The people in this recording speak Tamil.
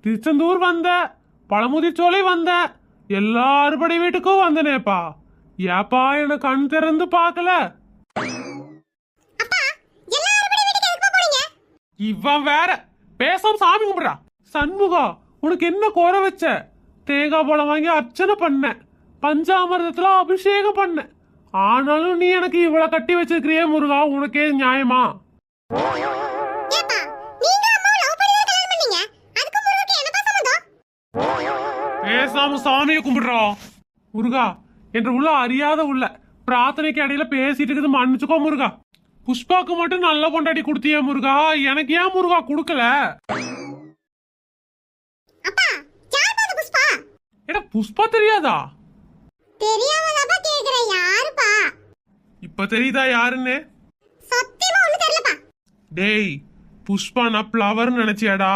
திருச்செந்தூர் வந்த, பழமுதிர்ச்சோலை வந்த, எல்லா அறுபடை வீட்டுக்கும் வந்தனேப்பா. ஏப்பா என்ன கண் திறந்து பார்க்கல? இவன் வேற பேசாம சாமி கும்பிடுறா. சண்முகா, உனக்கு என்ன குறை வச்ச? தேங்காய் பழம் வாங்கி அர்ச்சனை பண்ண, பஞ்சாமிர்தத்துல அபிஷேகம் பண்ண. ஆனாலும் நீ எனக்கு இவ்வளவு கட்டி வச்சிருக்கிறியே முருகா, உனக்கே நியாயமா? பேசாம சாமியை கும்பிடுறா. முருகா, என்ற உள்ள அறியாத உள்ள பிரார்த்தனைக்கு இடையில பேசிட்டு இருக்குது, மன்னிச்சுக்கோ முருகா. புஷ்பாக்கு மட்டும் நல்ல கொண்டாடி கொடுத்தியே முருகா, எனக்கு ஏன் முருகா கொடுக்கல? புஷ்பா தெரியாதா? இப்ப தெரியுதா யாருன்னு? டேய், புஷ்பா நான் பிளவர் நினைச்சியாடா?